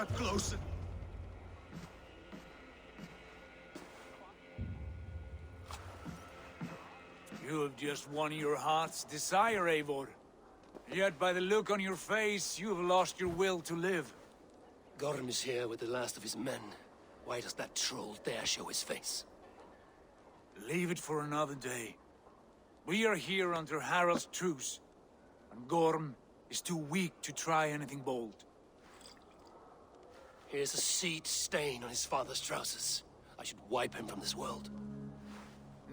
got closer. You have just won your heart's desire, Eivor. Yet by the look on your face, you have lost your will to live. Gorm is here with the last of his men. Why does that troll dare show his face? Leave it for another day. We are here under Harald's truce, and Gorm is too weak to try anything bold. Here's a seed stain on his father's trousers. I should wipe him from this world.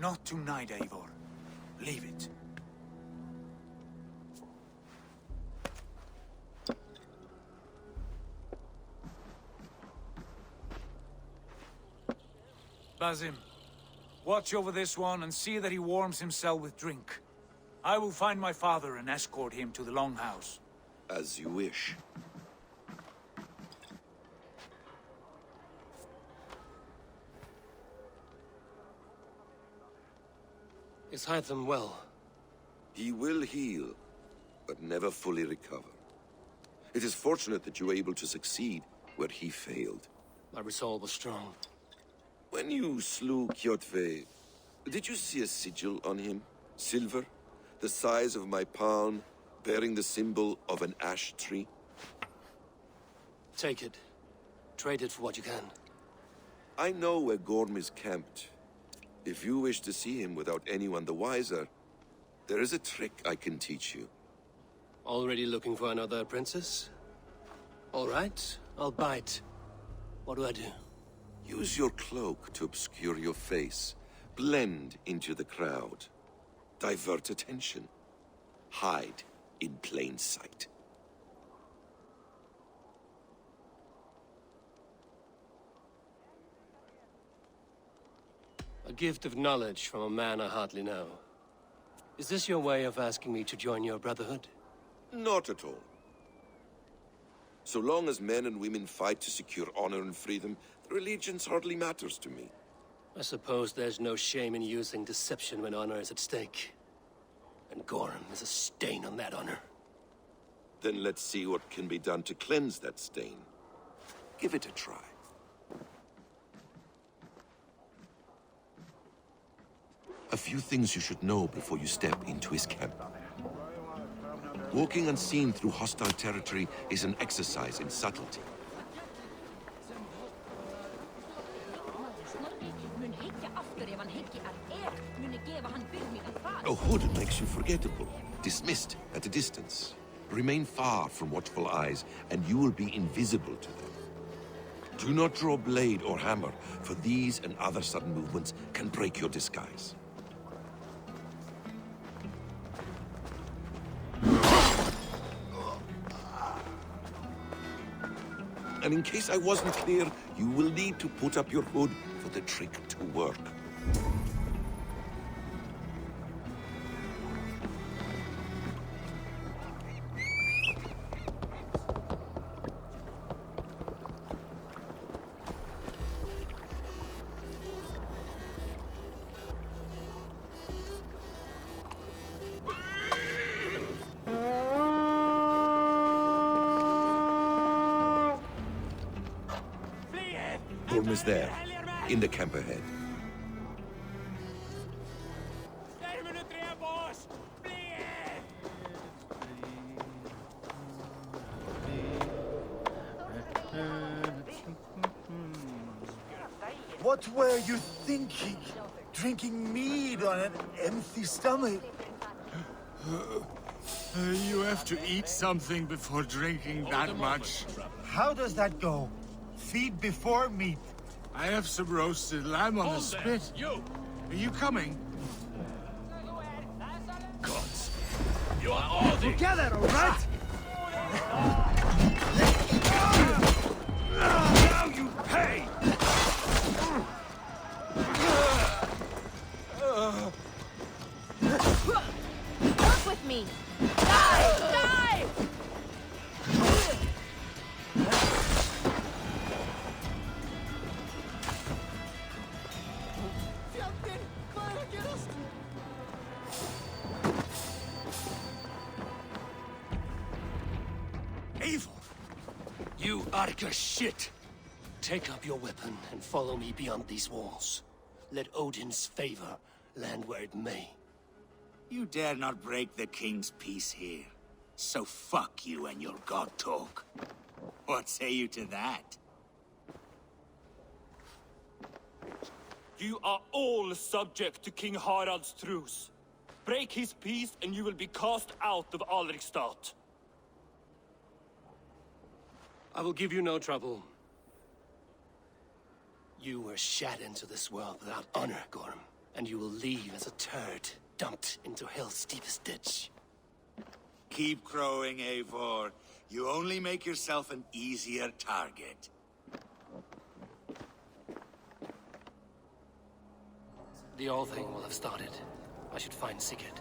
Not tonight, Eivor. Leave it. Basim, watch over this one and see that he warms himself with drink. I will find my father and escort him to the Longhouse. As you wish. Is Hytham well? He will heal, but never fully recover. It is fortunate that you were able to succeed where he failed. My resolve was strong. When you slew gnocchi-yt, did you see a sigil on him? Silver? The size of my palm, bearing the symbol of an ash tree? Take it. Trade it for what you can. I know where Gorm is camped. If you wish to see him without anyone the wiser, there is a trick I can teach you. Already looking for another princess? All right, I'll bite. What do I do? Use your cloak to obscure your face. Blend into the crowd. Divert attention. Hide in plain sight. A gift of knowledge from a man I hardly know. Is this your way of asking me to join your brotherhood? Not at all. So long as men and women fight to secure honor and freedom, their allegiance hardly matters to me. I suppose there's no shame in using deception when honor is at stake. And Gorm is a stain on that honor. Then let's see what can be done to cleanse that stain. Give it a try. A few things you should know before you step into his camp. Walking unseen through hostile territory is an exercise in subtlety. A hood makes you forgettable, dismissed at a distance. Remain far from watchful eyes, and you will be invisible to them. Do not draw blade or hammer, for these and other sudden movements can break your disguise. And in case I wasn't clear, you will need to put up your hood for the trick to work. Gorm is there, in the camp ahead. What were you thinking? Drinking mead on an empty stomach? You have to eat something before drinking that much. How does that go? Feed before meat. I have some roasted lamb on the spit. Are you coming? Gods, you are all Together, all right? now you pay! Work with me! Die! Die! You Arca shit! Take up your weapon and follow me beyond these walls. Let Odin's favor land where it may. You dare not break the king's peace here. So fuck you and your god talk. What say you to that? You are all subject to King Harald's truce. Break his peace and you will be cast out of Alrikstad. I will give you no trouble. You were shat into this world without honor, Gorm, and you will leave as a turd dumped into hell's deepest ditch. Keep crowing, Eivor. You only make yourself an easier target. The All Thing will have started. I should find Sigurd.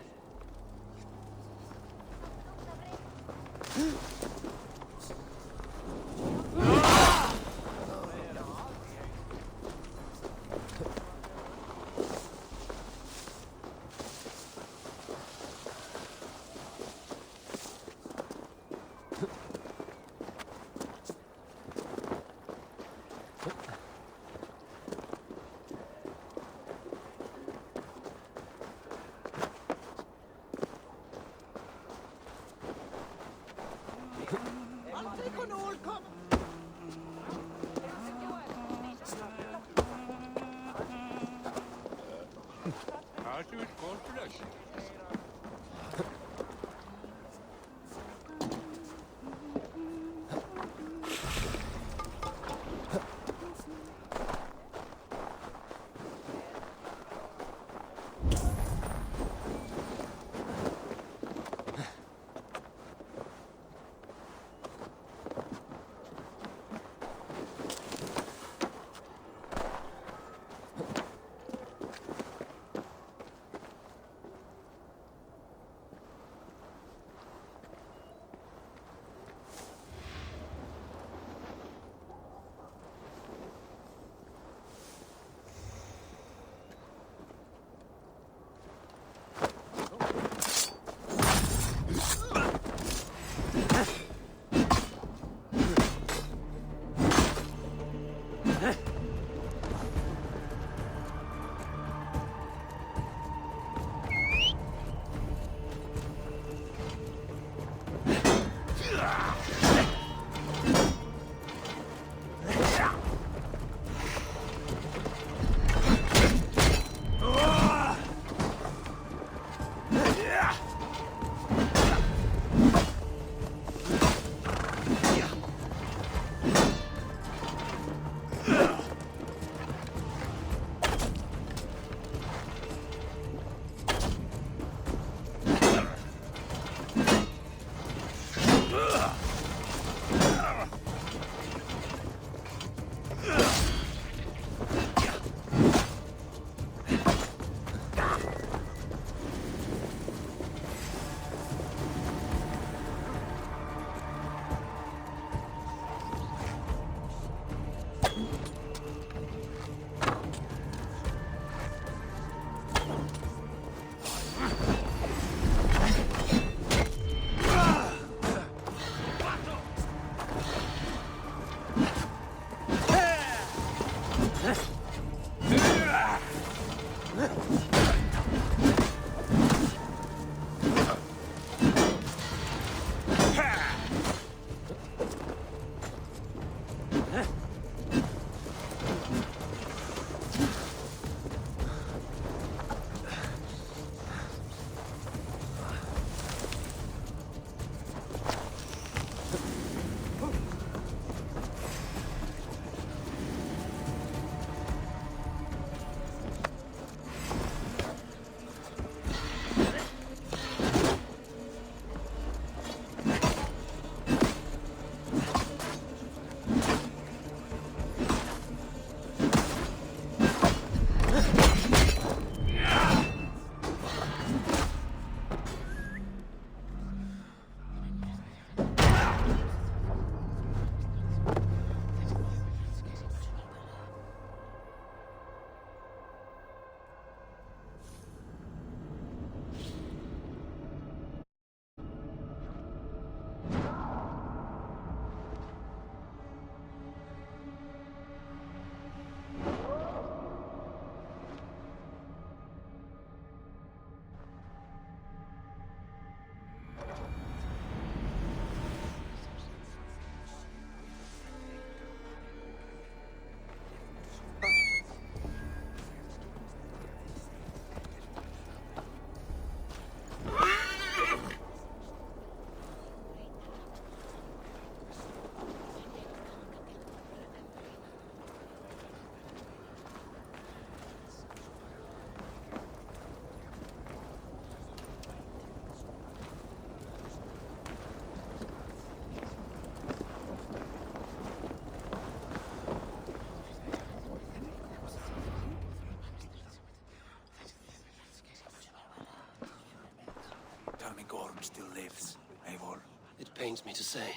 pains me to say.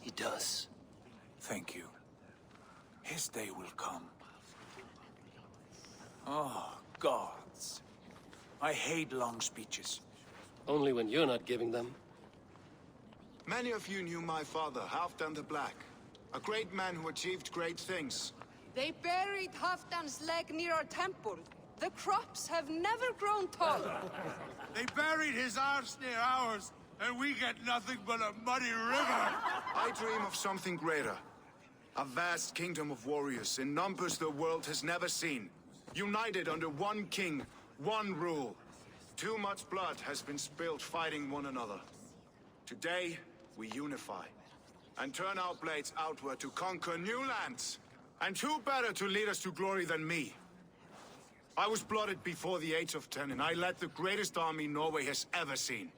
He does. Thank you. His day will come. Oh, gods. I hate long speeches. Only when you're not giving them. Many of you knew my father, Halfdan the Black. A great man who achieved great things. They buried Halfdan's leg near our temple. The crops have never grown taller. They buried his arse near ours, and we get nothing but a muddy river. I dream of something greater. A vast kingdom of warriors in numbers the world has never seen. United under one king, one rule. Too much blood has been spilled fighting one another. Today, we unify. And turn our blades outward to conquer new lands. And who better to lead us to glory than me? I was blooded before the age of 10, and I led the greatest army Norway has ever seen.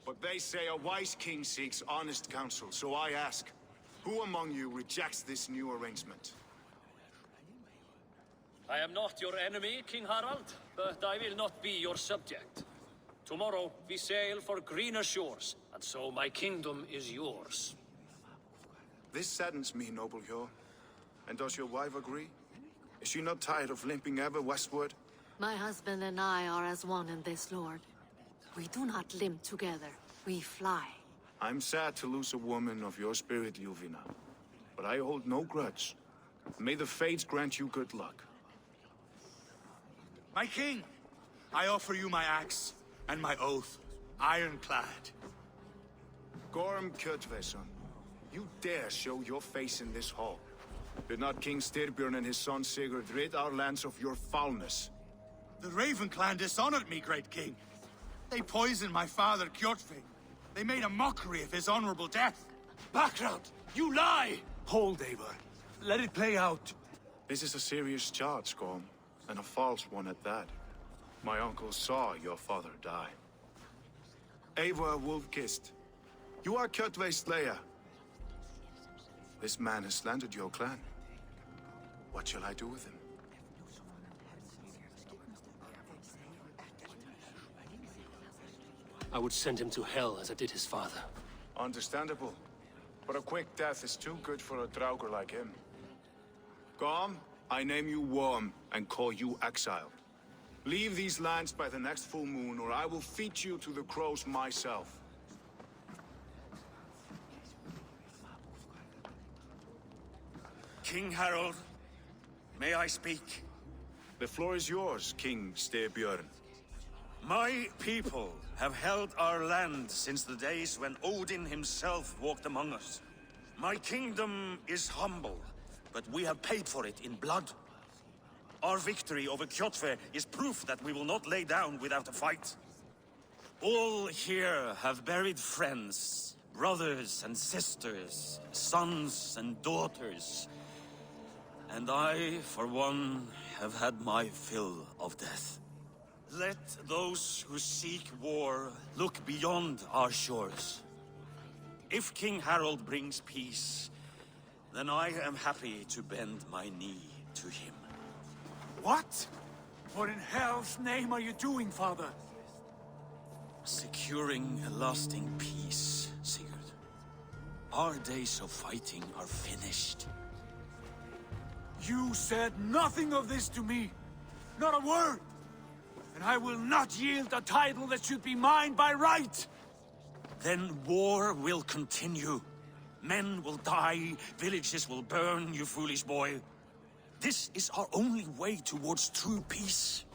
But they say a wise king seeks honest counsel, so I ask, who among you rejects this new arrangement? I am not your enemy, King Harald, but I will not be your subject. Tomorrow we sail for greener shores, and so my kingdom is yours. This saddens me, noble Hjor. And does your wife agree? Is she not tired of limping ever westward? My husband and I are as one in this, Lord. We do not limp together. We fly. I'm sad to lose a woman of your spirit, Yuvina. But I hold no grudge. May the fates grant you good luck. My king, I offer you my axe and my oath, ironclad. Gorm Kjotveson, you dare show your face in this hall. Did not King Styrbjörn and his son Sigurd rid our lands of your foulness? The Raven clan dishonored me, great king. They poisoned my father, Kjotve. They made a mockery of his honorable death. Background! You lie! Hold, Eivor. Let it play out. This is a serious charge, Gorm, and a false one at that. My uncle saw your father die. Eivor Wolf-Kissed, you are Kjotve's slayer. This man has slandered your clan. What shall I do with him? I would send him to hell as I did his father. Understandable. But a quick death is too good for a Draugr like him. Gorm, I name you Worm and call you exiled. Leave these lands by the next full moon, or I will feed you to the crows myself. King Harald, may I speak? The floor is yours, King Styrbjörn. My people have held our land since the days when Odin himself walked among us. My kingdom is humble, but we have paid for it in blood. Our victory over Kjotve is proof that we will not lay down without a fight. All here have buried friends, brothers and sisters, sons and daughters. And I, for one, have had my fill of death. Let those who seek war look beyond our shores. If King Harald brings peace, then I am happy to bend my knee to him. What? What in hell's name are you doing, father? Securing a lasting peace, Sigurd. Our days of fighting are finished. You said nothing of this to me. Not a word. And I will not yield a title that should be mine by right. Then war will continue. Men will die, villages will burn, you foolish boy. This is our only way towards true peace.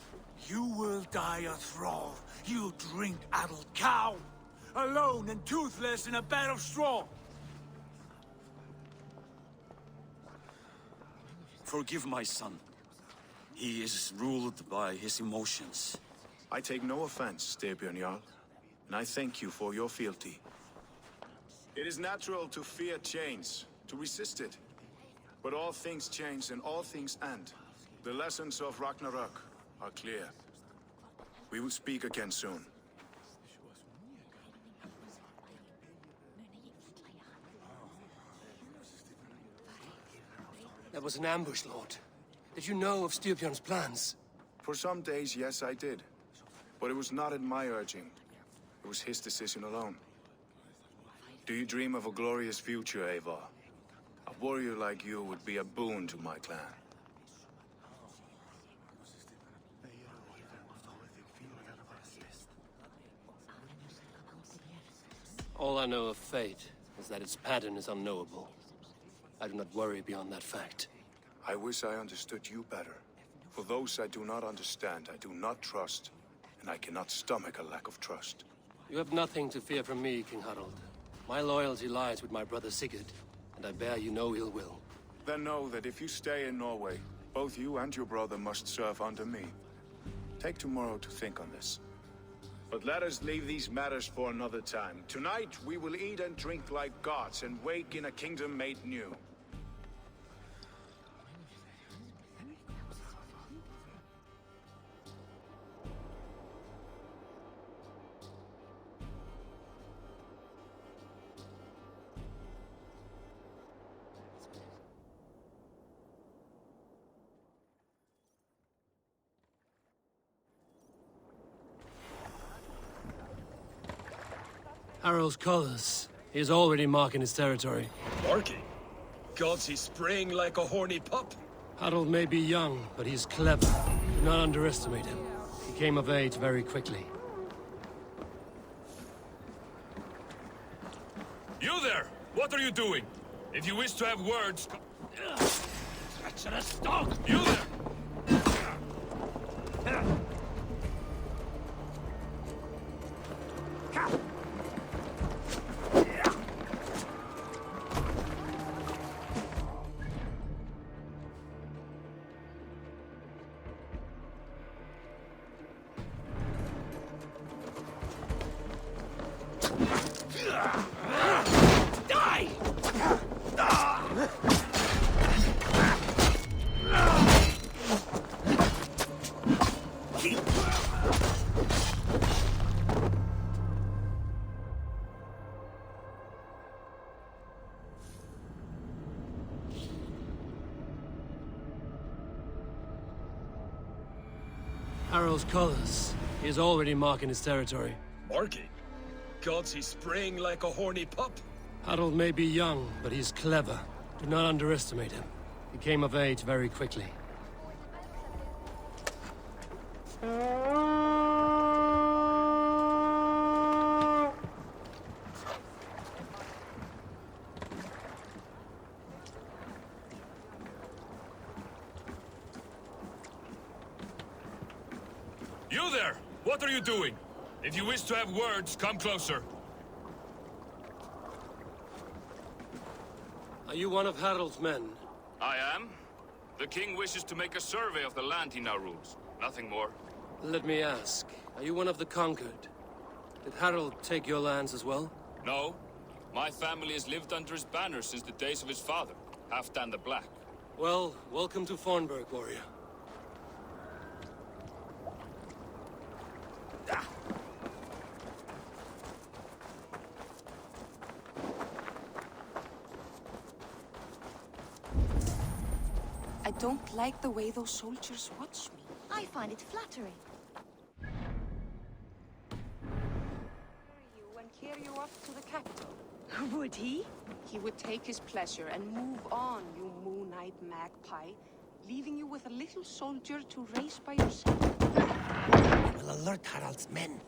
You will die a thrall, you drink-addled cow. Alone and toothless in a bed of straw. Forgive my son. He is ruled by his emotions. I take no offense, Styrbjörn Jarl, and I thank you for your fealty. It is natural to fear change, to resist it. But all things change and all things end. The lessons of Ragnarok are clear. We will speak again soon. That was an ambush, Lord. Did you know of Styrbjörn's plans? For some days, yes, I did. But it was not at my urging. It was his decision alone. Do you dream of a glorious future, Eivor? A warrior like you would be a boon to my clan. All I know of fate is that its pattern is unknowable. I do not worry beyond that fact. I wish I understood you better. For those I do not understand, I do not trust, and I cannot stomach a lack of trust. You have nothing to fear from me, King Harald. My loyalty lies with my brother Sigurd, and I bear you no ill will. Then know that if you stay in Norway, both you and your brother must serve under me. Take tomorrow to think on this. But let us leave these matters for another time. Tonight, we will eat and drink like gods and wake in a kingdom made new. Harald's colors. He is already marking his territory. Marking? Gods, he's spraying like a horny pup. Harald may be young, but he's clever. Do not underestimate him. He came of age very quickly. You there! What are you doing? If you wish to have words... Treacherous dog! You there! Harald's colors. He is already marking his territory. Marking? Gods, he's spraying like a horny pup. Harald may be young, but he's clever. Do not underestimate him. He came of age very quickly. You there! What are you doing? If you wish to have words, come closer. Are you one of Harald's men? I am. The king wishes to make a survey of the land he now rules. Nothing more. Let me ask, are you one of the conquered? Did Harald take your lands as well? No. My family has lived under his banner since the days of his father, Halfdan the Black. Well, welcome to Fornburg, warrior. I don't like the way those soldiers watch me. I find it flattering. You and carry you off to the capital. Would he? He would take his pleasure and move on, you moon-eyed magpie, leaving you with a little soldier to race by yourself. I will alert Harald's men.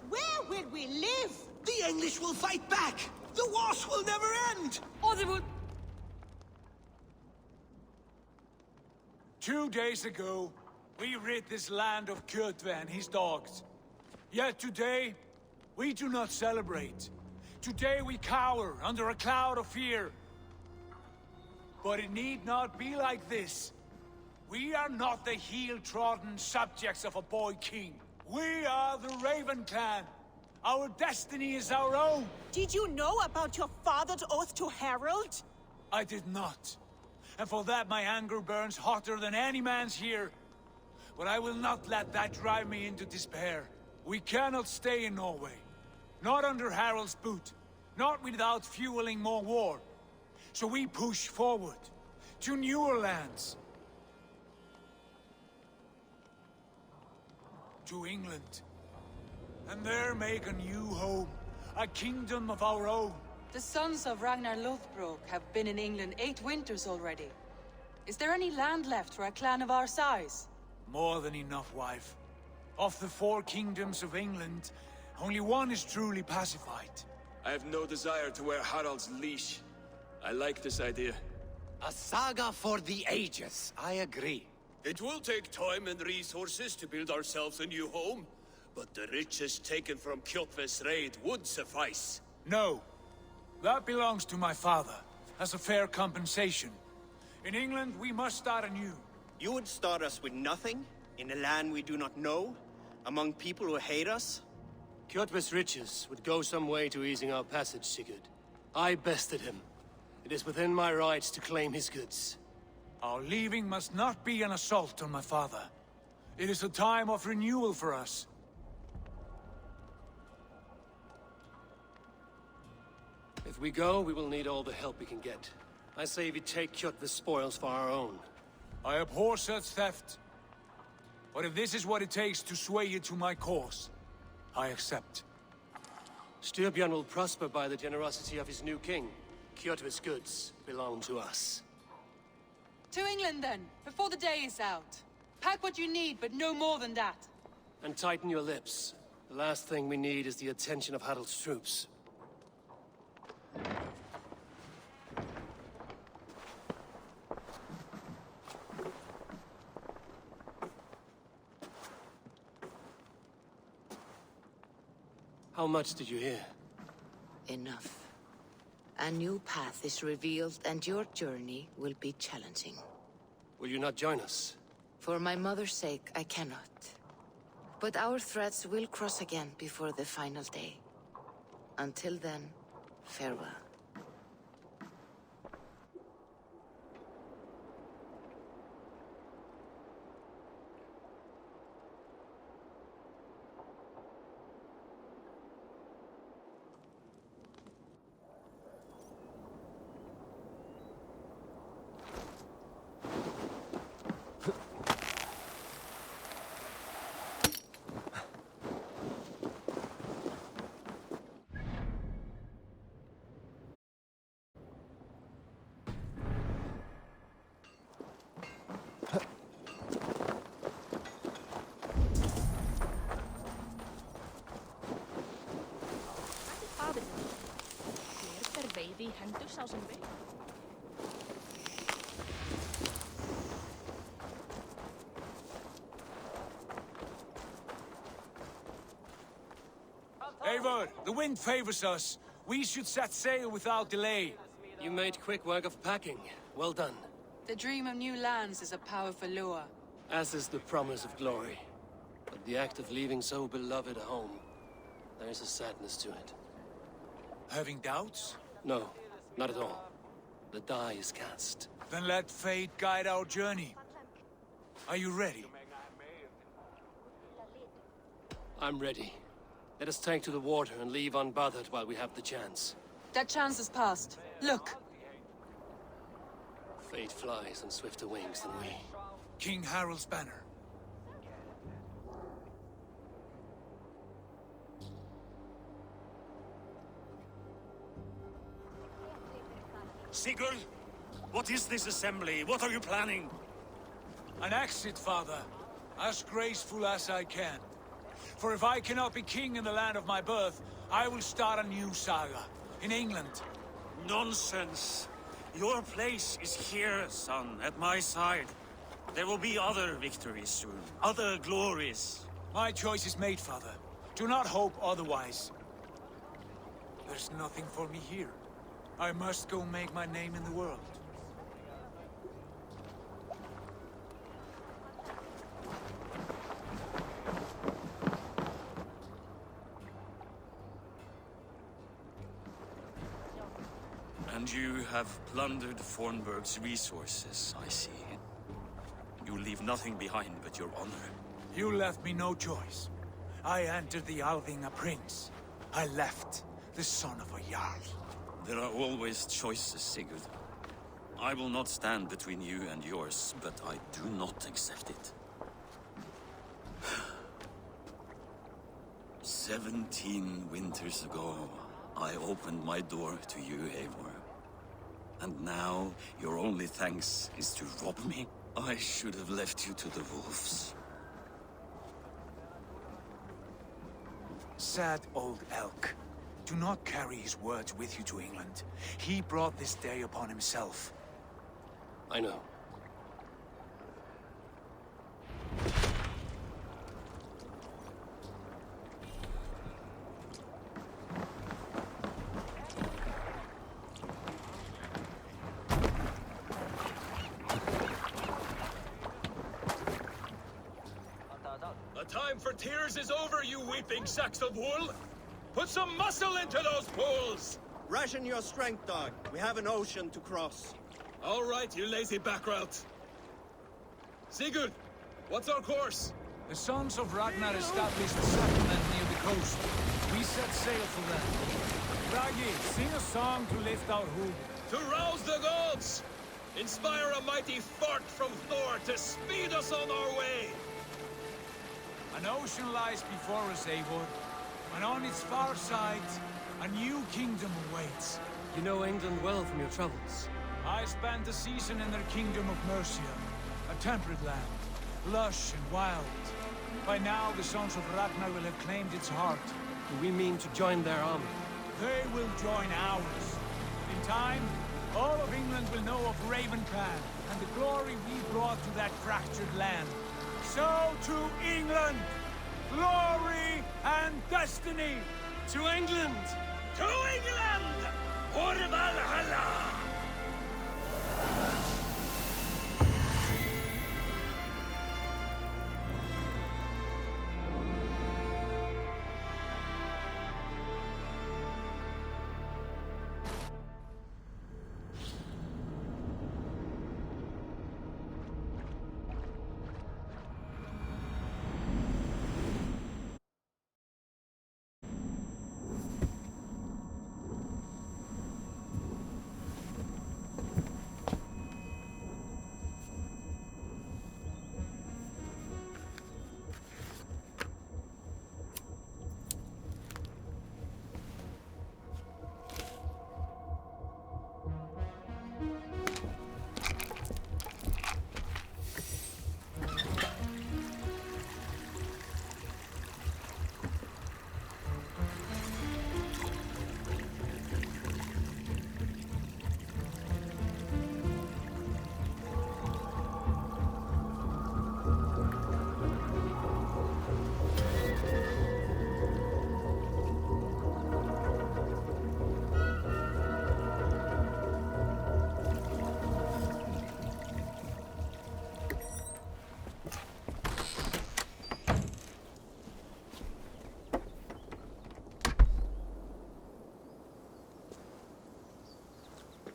Where will we live? The English will fight back! The wars will never end! Or they will... 2 days ago, we rid this land of Kjotve and his dogs. Yet today, we do not celebrate. Today we cower under a cloud of fear. But it need not be like this. We are not the heel-trodden subjects of a boy king. We are the Raven clan. Our destiny is our own. Did you know about your father's oath to Harald? I did not. And for that my anger burns hotter than any man's here. But I will not let that drive me into despair. We cannot stay in Norway. Not under Harald's boot. Not without fueling more war. So we push forward. To newer lands. To England. and there make a new home, a kingdom of our own. The sons of Ragnar Lothbrok have been in England 8 winters already. Is there any land left for a clan of our size? More than enough, wife. Of the 4 kingdoms of England, only one is truly pacified. I have no desire to wear Harald's leash. I like this idea. A saga for the ages, I agree. It will take time and resources to build ourselves a new home, but the riches taken from Kjotve's raid would suffice. No. That belongs to my father, as a fair compensation. In England, we must start anew. You would start us with nothing? In a land we do not know? Among people who hate us? Kjotve's riches would go some way to easing our passage, Sigurd. I bested him. It is within my rights to claim his goods. Our leaving must not be an assault on my father. It is a time of renewal for us. If we go, we will need all the help we can get. I say we take Kjotve's spoils for our own. I abhor such theft. But if this is what it takes to sway you to my cause, I accept. Styrbjörn will prosper by the generosity of his new king. Kjotve's goods belong to us. To England then, before the day is out. Pack what you need, but no more than that. And tighten your lips. The last thing we need is the attention of Harald's troops. How much did you hear? Enough. A new path is revealed, and your journey will be challenging. Will you not join us? For my mother's sake, I cannot. But our threads will cross again before the final day. Until then, farewell. Eivor, the wind favors us. We should set sail without delay. You made quick work of packing. Well done. The dream of new lands is a powerful lure. As is the promise of glory. But the act of leaving so beloved a home, there is a sadness to it. Having doubts? No, not at all. The die is cast. Then let fate guide our journey. Are you ready? I'm ready. Let us take to the water and leave unbothered while we have the chance. That chance is past. Look! Fate flies on swifter wings than we. King Harald's banner. Sigurd, what is this assembly? What are you planning? An exit, father. As graceful as I can. For if I cannot be king in the land of my birth, I will start a new saga. In England. Nonsense. Your place is here, son, at my side. There will be other victories soon. Other glories. My choice is made, father. Do not hope otherwise. There's nothing for me here. I must go make my name in the world. And you have plundered Fornburg's resources, I see. You leave nothing behind but your honor. You left me no choice. I entered the Alving a prince. I left, the son of a Jarl. There are always choices, Sigurd. I will not stand between you and yours, but I do not accept it. 17 winters ago, I opened my door to you, Eivor. And now, your only thanks is to rob me? I should have left you to the wolves. Sad old elk. Do not carry his words with you to England. He brought this day upon himself. I know. The time for tears is over, you weeping sacks of wool! Put some muscle into those pools! Ration your strength, dog. We have an ocean to cross. All right, you lazy backrout. Sigurd, what's our course? The sons of Ragnar established a settlement near the coast. We set sail for them. Bragi, sing a song to lift our hood. To rouse the gods! Inspire a mighty fart from Thor to speed us on our way! An ocean lies before us, Eivor, and on its far side, a new kingdom awaits. You know England well from your travels. I spent a season in their kingdom of Mercia, a temperate land, lush and wild. By now, the sons of Ragnar will have claimed its heart. Do we mean to join their army? They will join ours. In time, all of England will know of Raven Clan and the glory we brought to that fractured land. So to England! Glory and destiny! To England! To England! For Valhalla!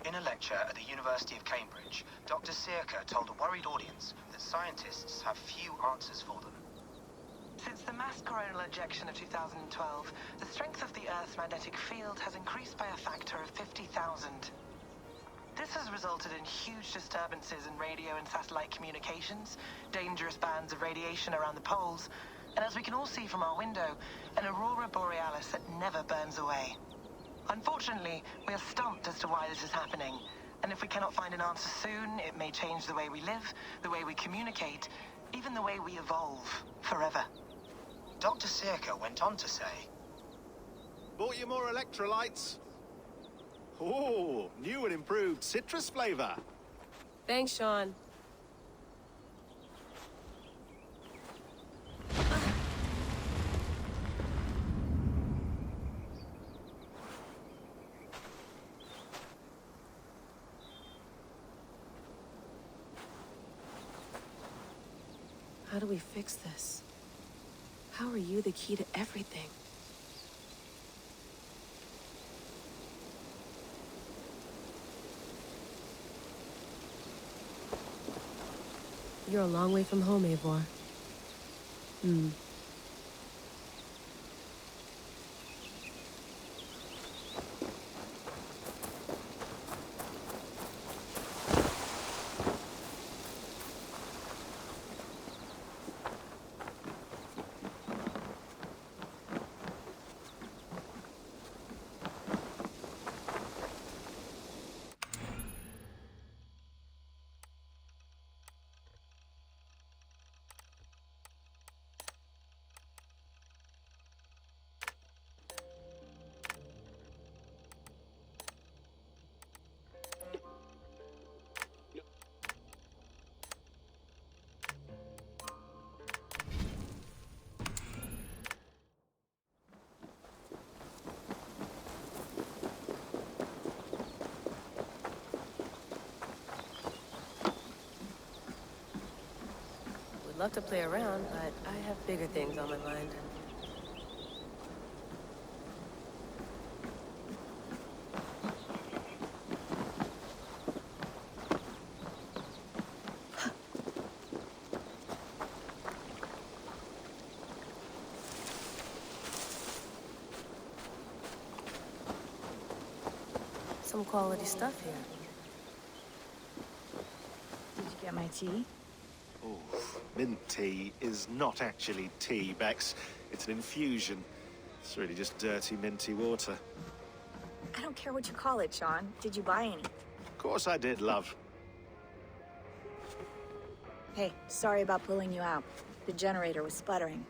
In a lecture at the University of Cambridge, Dr. Sirka told a worried audience that scientists have few answers for them. Since the mass coronal ejection of 2012, the strength of the Earth's magnetic field has increased by a factor of 50,000. This has resulted in huge disturbances in radio and satellite communications, dangerous bands of radiation around the poles, and as we can all see from our window, an aurora borealis that never burns away. Unfortunately, we are stumped as to why this is happening, and if we cannot find an answer soon, it may change the way we live, the way we communicate, even the way we evolve, forever. Dr. Sirka went on to say, Bought you more electrolytes? Oh, new and improved citrus flavor. Thanks, Sean. How do we fix this? How are you the key to everything? You're a long way from home, Eivor. love to play around, but I have bigger things on my mind. Some quality stuff here. Did you get my tea? Oh, mint tea is not actually tea, Bex. It's an infusion. It's really just dirty, minty water. I don't care what you call it, Sean. Did you buy any? Of course I did, love. Hey, sorry about pulling you out. The generator was sputtering.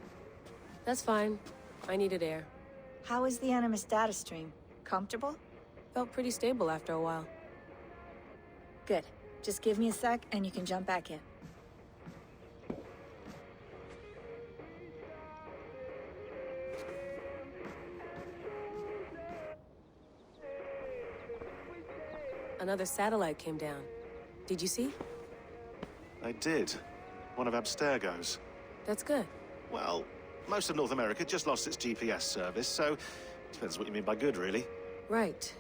That's fine. I needed air. How is the Animus data stream? Comfortable? Felt pretty stable after a while. Good. Just give me a sec and you can jump back in. Another satellite came down. Did you see? I did. One of Abstergo's. That's good. Well, most of North America just lost its GPS service, so depends what you mean by good, really. Right.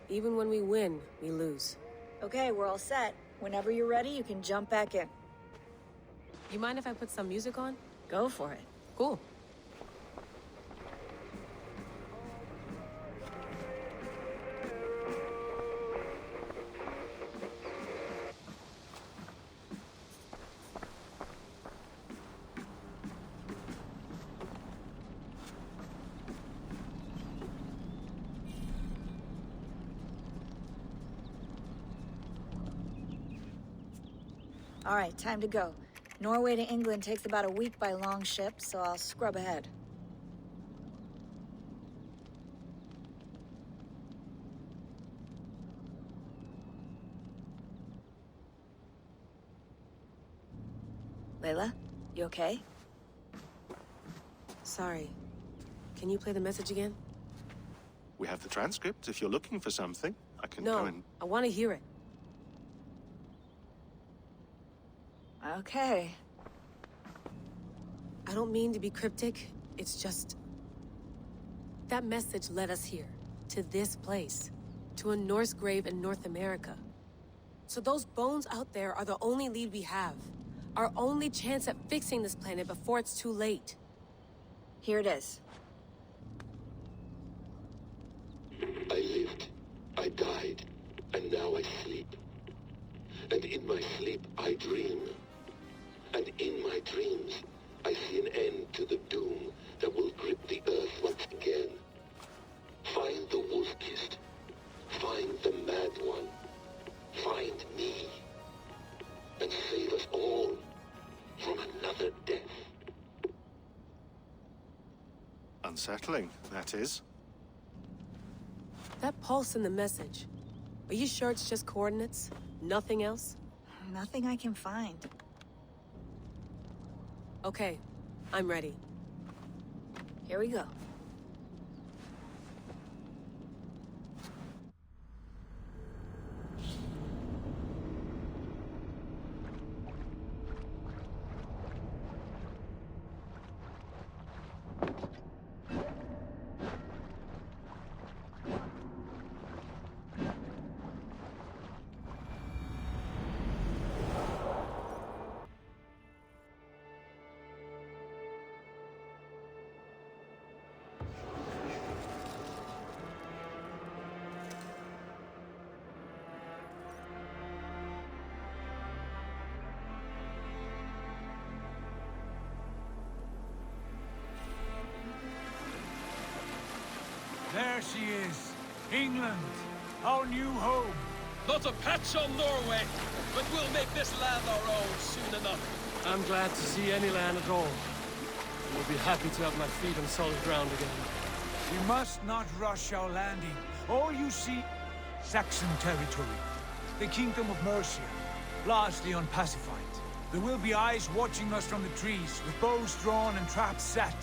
Even when we win, we lose. Okay, we're all set. Whenever you're ready, you can jump back in. You mind if I put some music on? Go for it. Cool. All right, time to go. Norway to England takes about a week by long ship, so I'll scrub ahead. Layla, you okay? Sorry. Can you play the message again? We have the transcript. If you're looking for something, I can go and... No, I want to hear it. Okay. I don't mean to be cryptic. It's just... that message led us here. To this place. To a Norse grave in North America. So those bones out there are the only lead we have. Our only chance at fixing this planet before it's too late. Here it is. I lived, I died, and now I sleep. And in my sleep I dream. And in my dreams, I see an end to the doom that will grip the earth once again. Find the wolf-kissed. Find the mad one. Find me. And save us all from another death. Unsettling, that is. That pulse in the message. Are you sure it's just coordinates? Nothing else? Nothing I can find. Okay, I'm ready. Here we go. There she is. England, our new home. Not a patch on Norway, but we'll make this land our own soon enough. I'm glad to see any land at all. I will be happy to have my feet on solid ground again. We must not rush our landing. All you see, Saxon territory. The Kingdom of Mercia, largely unpacified. There will be eyes watching us from the trees, with bows drawn and traps set.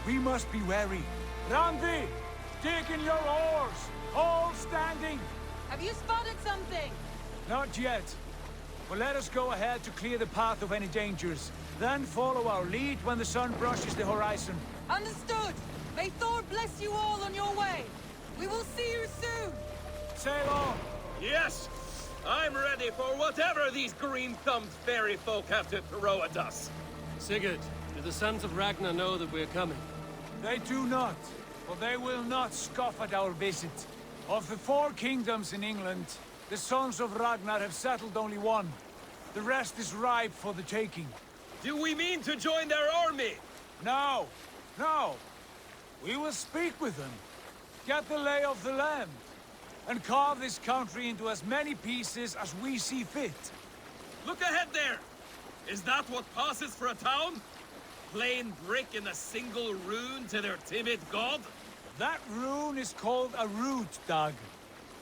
We must be wary. Randi! Dig in your oars! All standing! Have you spotted something? Not yet. Well, let us go ahead to clear the path of any dangers. Then follow our lead when the sun brushes the horizon. Understood! May Thor bless you all on your way! We will see you soon! Sail on! Yes! I'm ready for whatever these green-thumbed fairy folk have to throw at us. Sigurd, do the sons of Ragnar know that we're coming? They do not, but they will not scoff at our visit. Of the 4 kingdoms in England, the sons of Ragnar have settled only one. The rest is ripe for the taking. Do we mean to join their army? No, no. We will speak with them, get the lay of the land, and carve this country into as many pieces as we see fit. Look ahead there! Is that what passes for a town? Plain brick in a single rune to their timid god? That rune is called a root, Doug.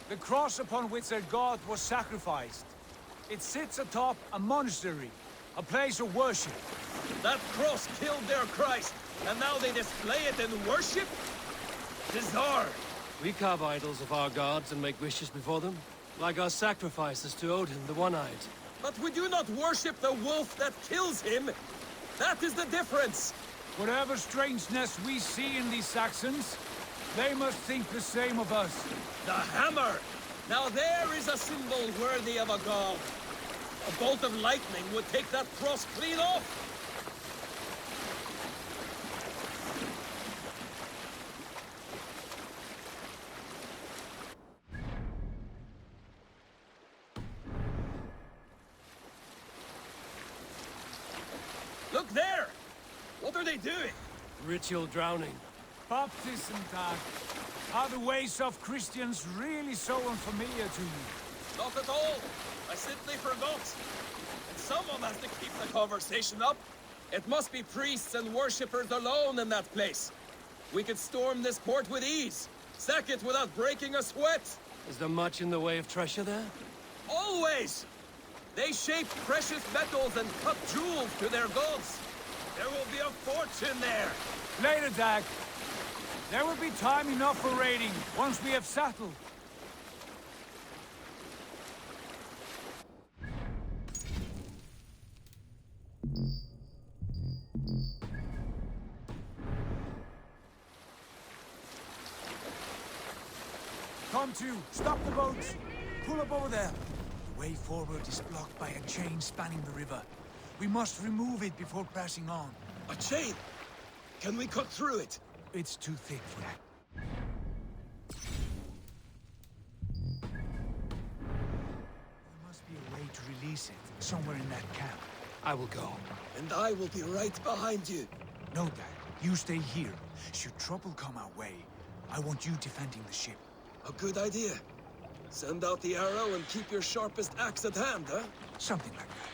The cross upon which their god was sacrificed. It sits atop a monastery, a place of worship. That cross killed their Christ, and now they display it in worship? Bizarre. We carve idols of our gods and make wishes before them, like our sacrifices to Odin, the One-Eyed. But we do not worship the wolf that kills him. That is the difference. Whatever strangeness we see in these Saxons, they must think the same of us. The hammer! Now there is a symbol worthy of a god. A bolt of lightning would take that cross clean off. Look there! What are they doing? Ritual drowning. Baptism, Doug. Are the ways of Christians really so unfamiliar to you? Not at all. I simply forgot. And someone has to keep the conversation up. It must be priests and worshippers alone in that place. We could storm this port with ease. Sack it without breaking a sweat. Is there much in the way of treasure there? Always! They shape precious metals and cut jewels to their gods. There will be a fortune there. Later, Dag. There will be time enough for raiding, once we have settled. Come to, stop the boats. Pull up over there. The way forward is blocked by a chain spanning the river. We must remove it before pressing on. A chain? Can we cut through it? It's too thick for that. There must be a way to release it, somewhere in that camp. I will go. And I will be right behind you. No, Dad. You stay here. Should trouble come our way, I want you defending the ship. A good idea. Send out the arrow and keep your sharpest axe at hand, huh? Something like that.